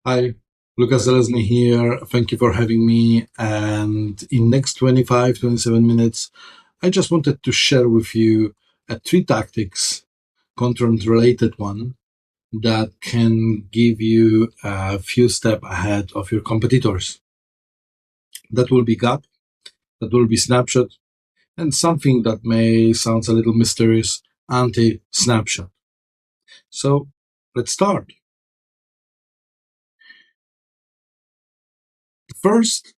Hi, Lucas Zelezny here. Thank you for having me. And in next 25, 27 minutes, I just wanted to share with you three tactics, content related one, that can give you a few steps ahead of your competitors. That will be gap, that will be snapshot, and something that may sound a little mysterious, anti-snapshot. So let's start. First,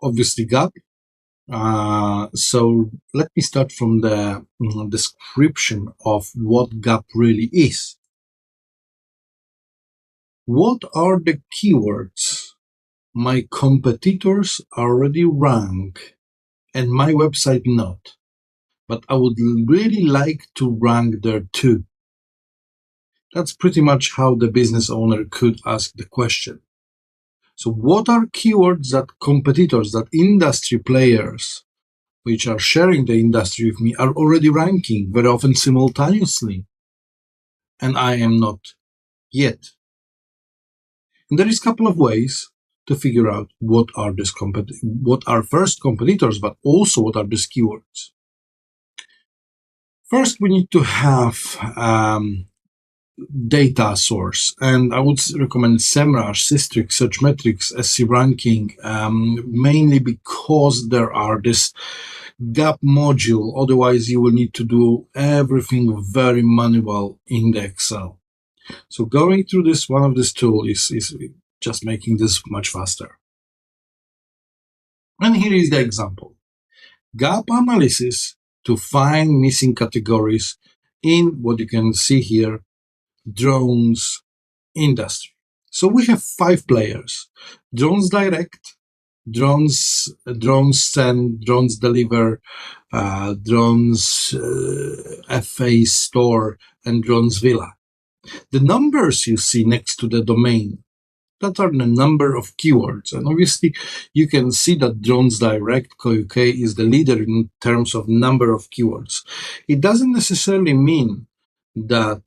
obviously gap. So let me start from the description of what gap really is. What are the keywords my competitors already rank and my website not, but I would really like to rank there too? That's pretty much how the business owner could ask the question. So what are keywords that competitors, that industry players, which are sharing the industry with me, are already ranking very often simultaneously, and I am not yet? And there is a couple of ways to figure out what are first competitors, but also what are these keywords. First, we need to have data source, and I would recommend SEMrush, Systrix, Searchmetrics, SC Ranking, mainly because there are this gap module. Otherwise, you will need to do everything very manual in the Excel. So going through this, one of these tools is just making this much faster. And here is the example. Gap analysis to find missing categories in what you can see here, drones industry. So we have 5 players: drones direct, drones send, drones deliver, drones FA store, and drones villa. The numbers you see next to the domain, that are the number of keywords. And obviously you can see that drones direct co.uk is the leader in terms of number of keywords. It doesn't necessarily mean that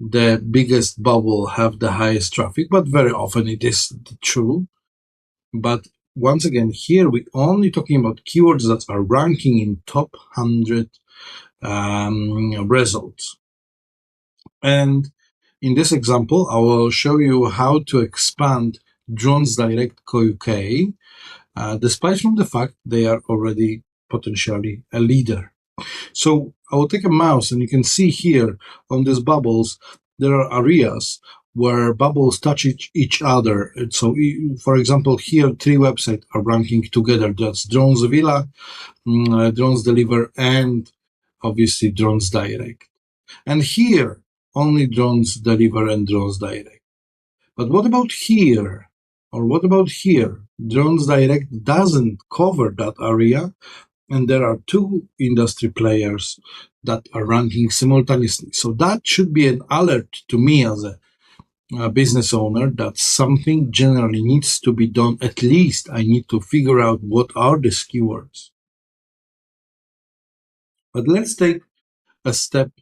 the biggest bubble have the highest traffic, but very often it is true. But once again, here we're only talking about keywords that are ranking in top 100 results. And in this example, I will show you how to expand Drones Direct Co.uk, despite from the fact they are already potentially a leader. So I will take a mouse, and you can see here on these bubbles, there are areas where bubbles touch each other. So, for example, here 3 websites are ranking together. That's Drones Villa, Drones Deliver, and obviously Drones Direct. And here, only Drones Deliver and Drones Direct. But what about here? Or what about here? Drones Direct doesn't cover that area, and there are 2 industry players that are ranking simultaneously. So that should be an alert to me as a business owner that something generally needs to be done. At least I need to figure out what are the keywords. But let's take a step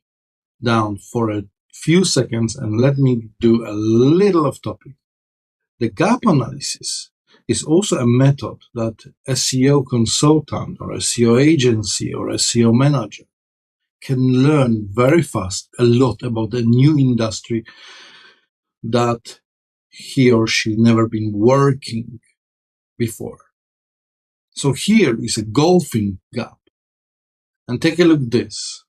down for a few seconds and let me do a little off topic. The gap analysis is also a method that SEO consultant or SEO agency or SEO manager can learn very fast a lot about a new industry that he or she never been working before. So here is a golfing gap. And take a look at this.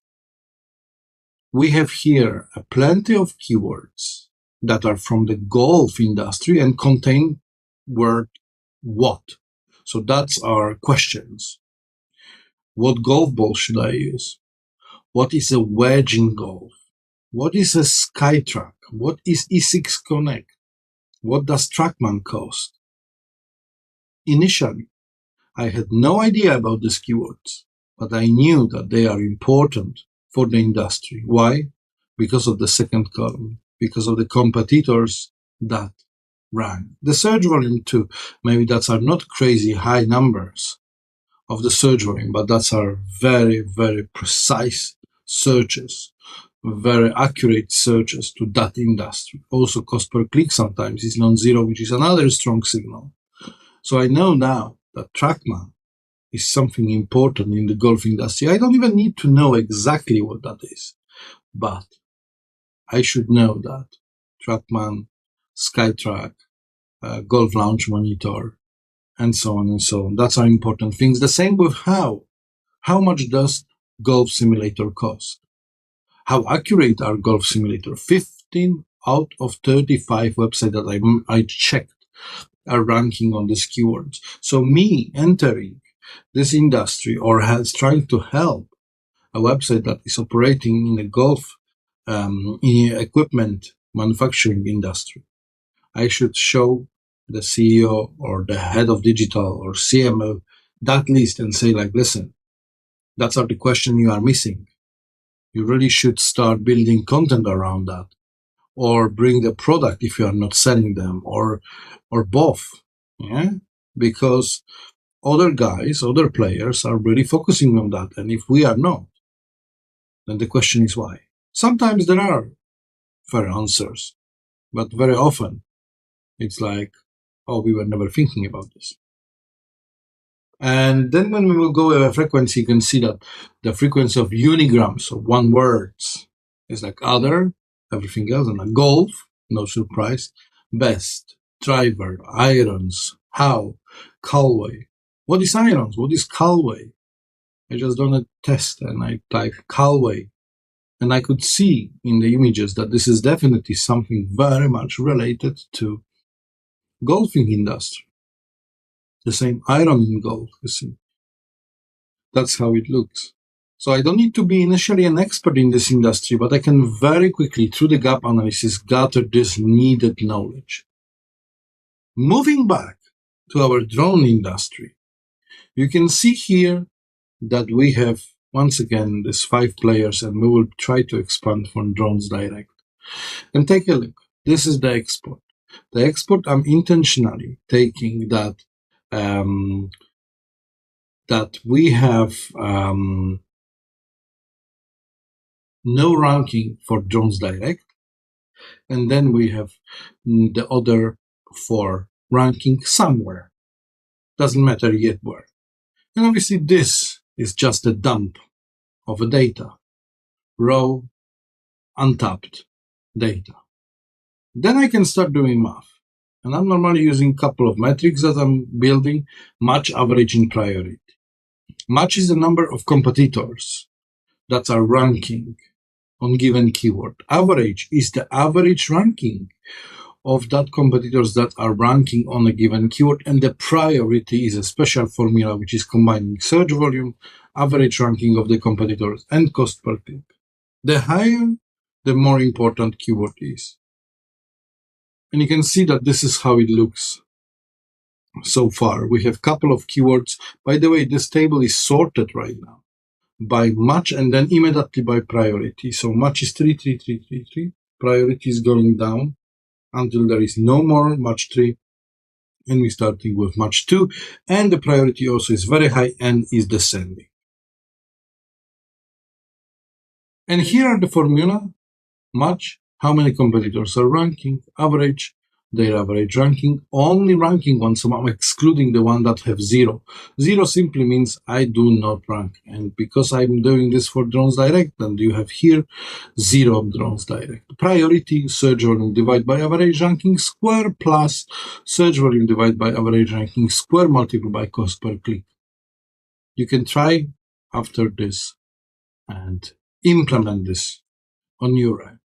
We have here plenty of keywords that are from the golf industry and contain word what. So that's our questions. What golf ball should I use? What is a wedge in golf? What is a SkyTrack? What is E6 Connect? What does TrackMan cost? Initially, I had no idea about these keywords, but I knew that they are important for the industry. Why? Because of the second column, because of the competitors that rank. The search volume too, maybe that's are not crazy high numbers of the search volume, but that's are very, very precise searches very accurate searches to that industry. Also, cost per click sometimes is non-zero, which is another strong signal. So I know now that TrackMan is something important in the golf industry. I don't even need to know exactly what that is, but I should know that TrackMan, SkyTrack, Golf Launch Monitor, and so on and so on. That's our important things. The same with how. How much does Golf Simulator cost? How accurate are Golf Simulator? 15 out of 35 websites that I checked are ranking on these keywords. So me entering this industry or trying to help a website that is operating in the golf in equipment manufacturing industry, I should show the CEO or the head of digital or CMO that list and say, like, listen, that's the question you are missing. You really should start building content around that, or bring the product if you are not selling them, or both. Yeah, because other guys, other players are really focusing on that, and if we are not, then the question is why. Sometimes there are fair answers, but very often it's like, oh, we were never thinking about this. And then when we will go over frequency, you can see that the frequency of unigrams, or one words, is like other, everything else, and a golf, no surprise, best, driver, irons, how, Callaway. What is irons? What is Callaway? I just done a test and I type Callaway, and I could see in the images that this is definitely something very much related to golfing industry. The same iron in golf, you see. That's how it looks. So I don't need to be initially an expert in this industry, but I can very quickly, through the gap analysis, gather this needed knowledge. Moving back to our drone industry, you can see here that we have, once again, these 5 players, and we will try to expand from drones direct. And take a look. This is the export. The export, I'm intentionally taking that that we have no ranking for drones direct, and then we have the other 4 ranking somewhere. Doesn't matter yet where. And obviously this is just a dump of a data, raw, untapped data. Then I can start doing math. And I'm normally using a couple of metrics that I'm building. Match, average, and priority. Match is the number of competitors that are ranking on given keyword. Average is the average ranking of that competitors that are ranking on a given keyword, and the priority is a special formula which is combining search volume, average ranking of the competitors, and cost per click. The higher, the more important keyword is. And you can see that this is how it looks so far. We have a couple of keywords. By the way, this table is sorted right now by match and then immediately by priority. So match is 3, 3, 3, 3, 3. Priority is going down until there is no more match 3. And we're starting with match 2. And the priority also is very high and is descending. And here are the formula. Match, how many competitors are ranking, average, their average ranking, only ranking one, so I'm excluding the one that have 0. 0 simply means I do not rank. And because I'm doing this for drones direct, then you have here 0 drones direct. Priority, search volume divided by average ranking square plus search volume divided by average ranking square multiplied by cost per click. You can try after this and implement this on your end.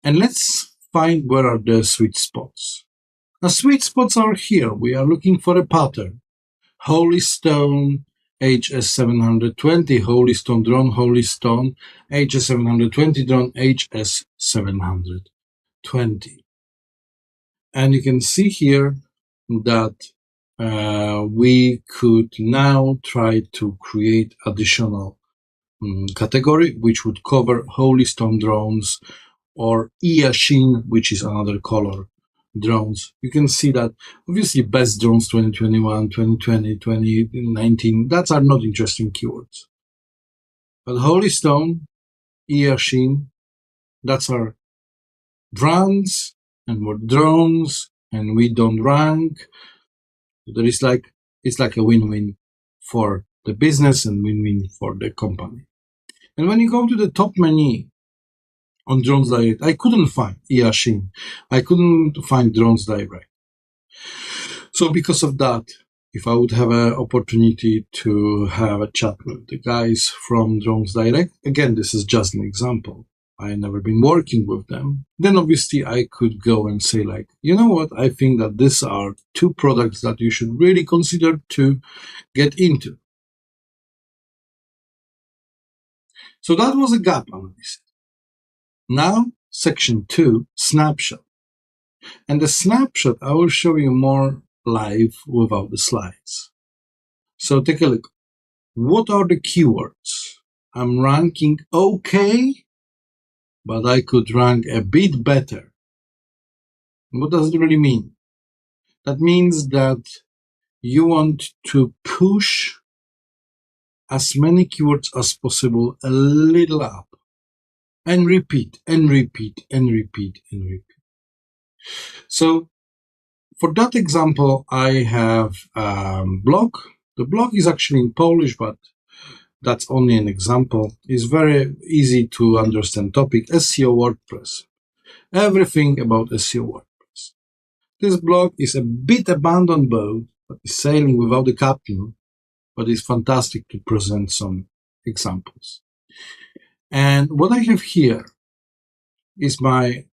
And let's find where are the sweet spots. The sweet spots are here. We are looking for a pattern. Holy Stone, HS720, Holy Stone drone, Holy Stone, HS720 drone, HS720. And you can see here that we could now try to create additional category, which would cover Holy Stone drones, or Yashin, which is another color drones. You can see that obviously best drones 2021, 2020, 2019, that are not interesting keywords. But Holy Stone Yashin, that's our brands, and we're drones, and we don't rank. There is it's like a win-win for the business and win-win for the company. And when you go to the top menu on Drones Direct, I couldn't find Yashin. I couldn't find Drones Direct. So because of that, if I would have an opportunity to have a chat with the guys from Drones Direct, again, this is just an example. I never been working with them. Then obviously I could go and say like, you know what? I think that these are two products that you should really consider to get into. So that was a gap analysis. Now, section 2, snapshot. And the snapshot, I will show you more live without the slides. So take a look. What are the keywords? I'm ranking okay, but I could rank a bit better. What does it really mean? That means that you want to push as many keywords as possible a little up and repeat and repeat and repeat and repeat. So for that example, I have a blog. The blog is actually in Polish, but that's only an example. It's very easy to understand topic, SEO WordPress. Everything about SEO WordPress. This blog is a bit abandoned boat, but is sailing without a captain, but it's fantastic to present some examples. And what I have here is my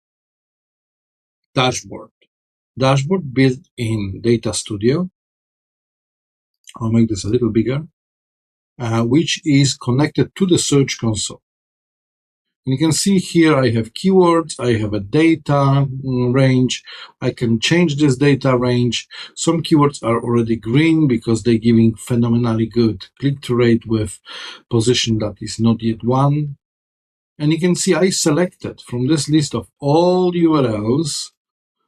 dashboard. Dashboard built in Data Studio. I'll make this a little bigger, which is connected to the Search Console. And you can see here I have keywords, I have a data range, I can change this data range. Some keywords are already green because they're giving phenomenally good click-through rate with position that is not yet won. And you can see I selected from this list of all URLs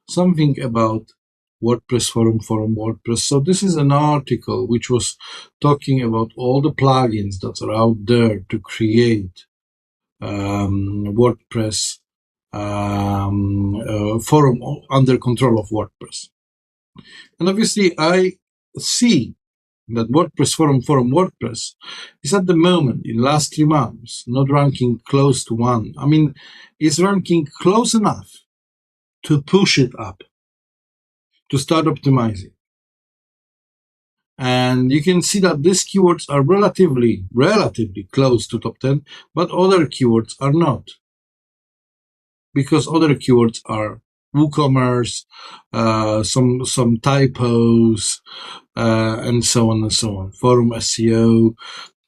something about WordPress forum WordPress. So this is an article which was talking about all the plugins that are out there to create WordPress forum under control of WordPress. And obviously I see that WordPress forum WordPress is at the moment in last 3 months not ranking close to 1. I mean, it's ranking close enough to push it up, to start optimizing. And you can see that these keywords are relatively close to top 10, but other keywords are not. Because other keywords are WooCommerce, some typos, and so on and so on. Forum SEO,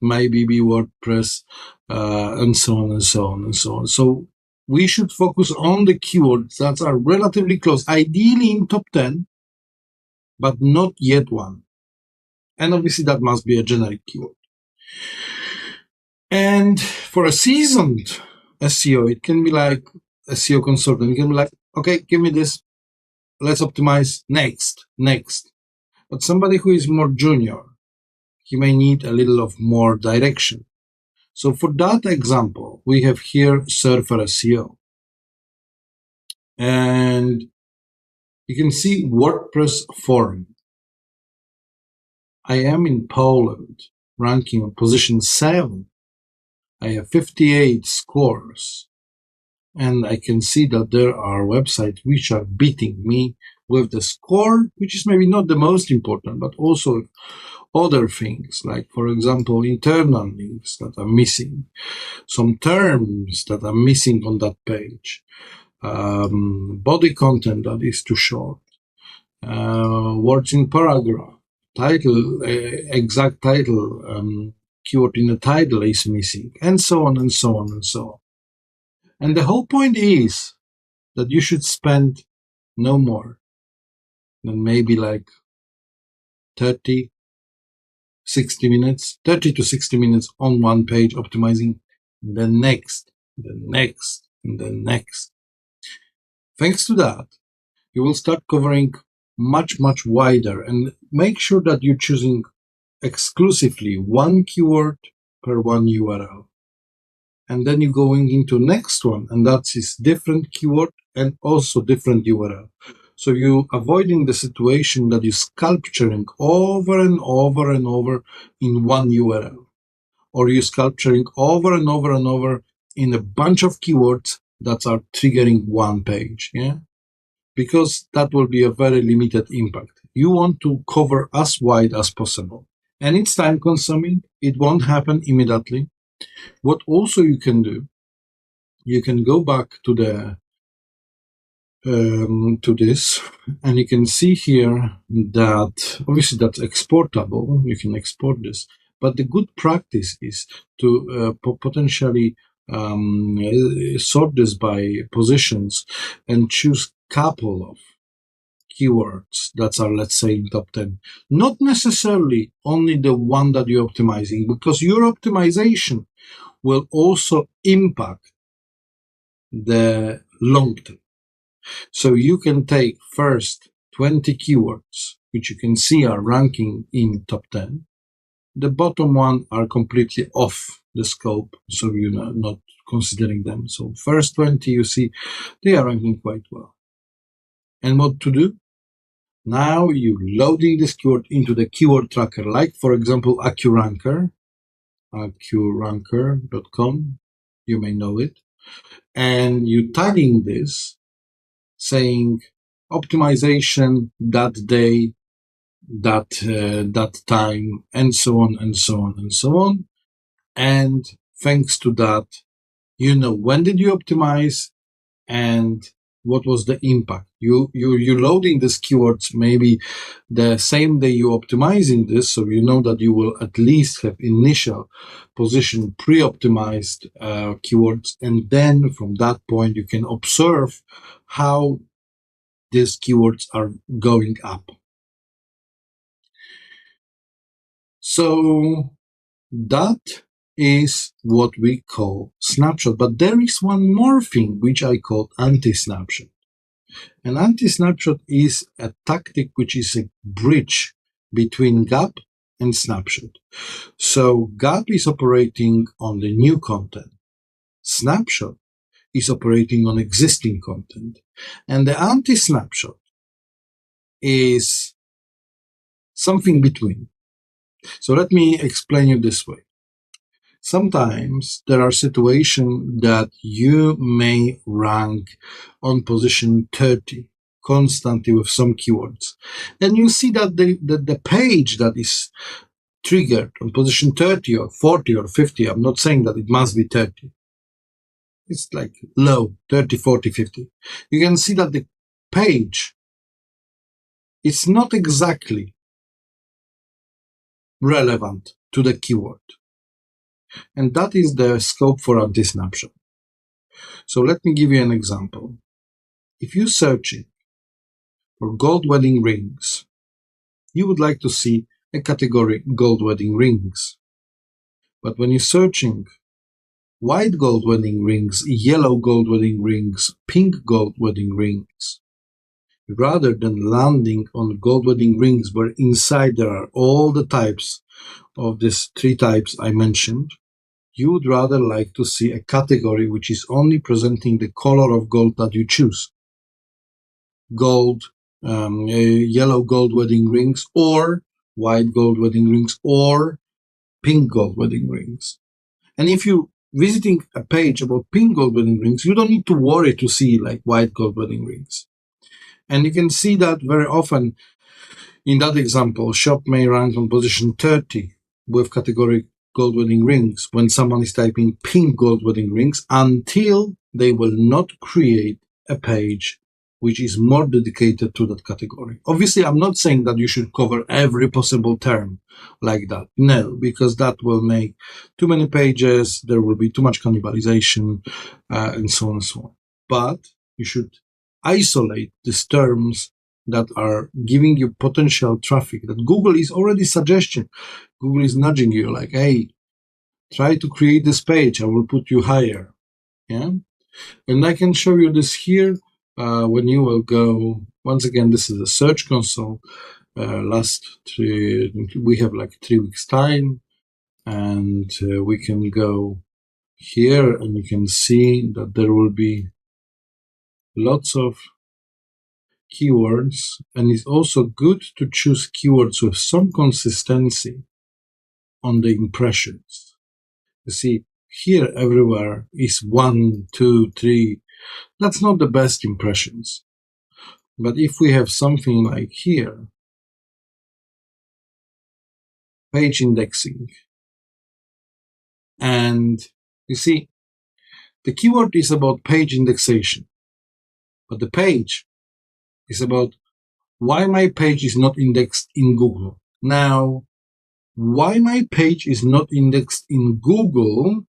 maybe be WordPress, and so on and so on and so on. So we should focus on the keywords that are relatively close, ideally in top 10, but not yet one. And obviously that must be a generic keyword. And for a seasoned SEO, it can be like SEO consultant. It can be like, okay, give me this. Let's optimize next. But somebody who is more junior, he may need a little of more direction. So for that example, we have here Surfer SEO. And you can see WordPress forum. I am in Poland, ranking on position 7. I have 58 scores. And I can see that there are websites which are beating me with the score, which is maybe not the most important, but also other things, like, for example, internal links that are missing, some terms that are missing on that page, body content that is too short, words in paragraph, title, exact title, keyword in the title is missing, and so on and so on and so on. And the whole point is that you should spend no more than maybe like 30 to 60 minutes on one page optimizing the next. Thanks to that, you will start covering much wider, and make sure that you're choosing exclusively one keyword per one URL. and then you're going into next one, and that is different keyword and also different URL. So you avoiding the situation that you're sculpturing over and over and over in one URL, or you're sculpturing over and over and over in a bunch of keywords that are triggering one page, yeah? Because that will be a very limited impact. You want to cover as wide as possible. And it's time consuming. It won't happen immediately. What also you can do, you can go back to the to this, and you can see here that obviously that's exportable. You can export this, but the good practice is to potentially sort this by positions and choose couple of keywords that are, let's say, in top 10, not necessarily only the one that you're optimizing, because your optimization will also impact the long term. So you can take first 20 keywords, which you can see are ranking in top 10. The bottom one are completely off the scope, so you're not considering them. So first 20, you see, they are ranking quite well. And what to do? Now you're loading this keyword into the keyword tracker, like, for example, accuranker.com. You may know it. And you're tagging this, saying optimization that day, that time, and so on and so on and so on. And thanks to that, you know when did you optimize and what was the impact. You're loading these keywords maybe the same day you're optimizing this, so you know that you will at least have initial position pre-optimized keywords, and then from that point you can observe how these keywords are going up. So that is what we call snapshot. But there is one more thing which I call anti-snapshot. An anti-snapshot is a tactic which is a bridge between gap and snapshot. So gap is operating on the new content. Snapshot is operating on existing content. And the anti-snapshot is something between. So let me explain you this way. Sometimes there are situations that you may rank on position 30 constantly with some keywords. And you see that the page that is triggered on position 30 or 40 or 50, I'm not saying that it must be 30. It's like low, 30, 40, 50. You can see that the page is not exactly relevant to the keyword. And that is the scope for anti-snapshot. So let me give you an example. If you're searching for gold wedding rings, you would like to see a category gold wedding rings. But when you're searching white gold wedding rings, yellow gold wedding rings, pink gold wedding rings, rather than landing on gold wedding rings where inside there are all the types of these three types I mentioned, you would rather like to see a category which is only presenting the color of gold that you choose. Gold, yellow gold wedding rings, or white gold wedding rings, or pink gold wedding rings. And if you're visiting a page about pink gold wedding rings, you don't need to worry to see like white gold wedding rings. And you can see that very often in that example, shop may rank on position 30 with category gold wedding rings when someone is typing pink gold wedding rings, until they will not create a page which is more dedicated to that category. Obviously, I'm not saying that you should cover every possible term like that. No, because that will make too many pages, there will be too much cannibalization, and so on and so on. But you should isolate these terms that are giving you potential traffic that Google is already suggesting. Google is nudging you like, hey, try to create this page. I will put you higher. Yeah. And I can show you this here when you will go. Once again, this is a search console. We have like 3 weeks time, and we can go here, and you can see that there will be lots of keywords, and it's also good to choose keywords with some consistency on the impressions. You see, here everywhere is 1, 2, 3. That's not the best impressions. But if we have something like here, page indexing, and you see, the keyword is about page indexation, but the page is about why my page is not indexed in Google. Now, why my page is not indexed in Google,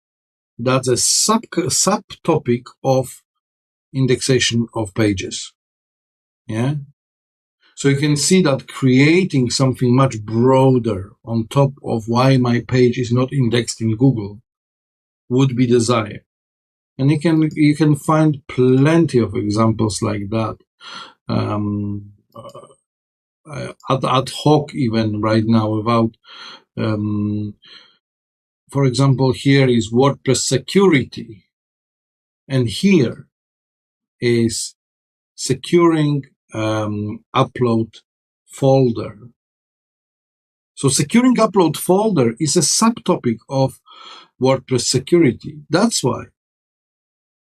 that's a subtopic of indexation of pages. Yeah. So you can see that creating something much broader on top of why my page is not indexed in Google would be desired. And you can find plenty of examples like that. Ad hoc even right now without, for example, here is WordPress security. And here is securing upload folder. So securing upload folder is a subtopic of WordPress security. That's why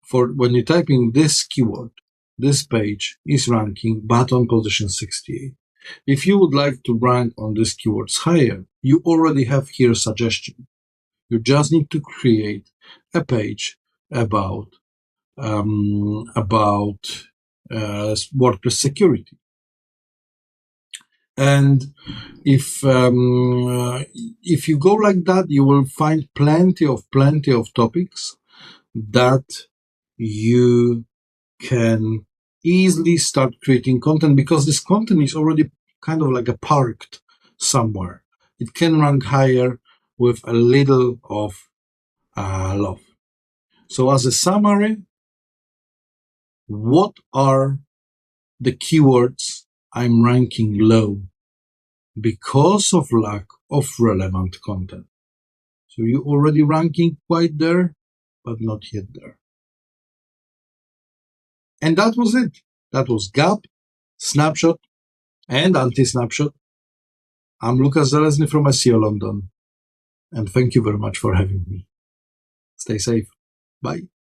for when you type in this keyword, this page is ranking but on position 68. If you would like to rank on these keywords higher, you already have here a suggestion. You just need to create a page about WordPress security. And if you go like that, you will find plenty of topics that you can easily start creating content, because this content is already kind of like a parked somewhere. It can rank higher with a little of love. So as a summary, what are the keywords I'm ranking low? Because of lack of relevant content. So you're already ranking quite there, but not yet there. And that was it. That was Gap, Snapshot, and Anti-Snapshot. I'm Lucas Zalesny from SEO London, and thank you very much for having me. Stay safe. Bye.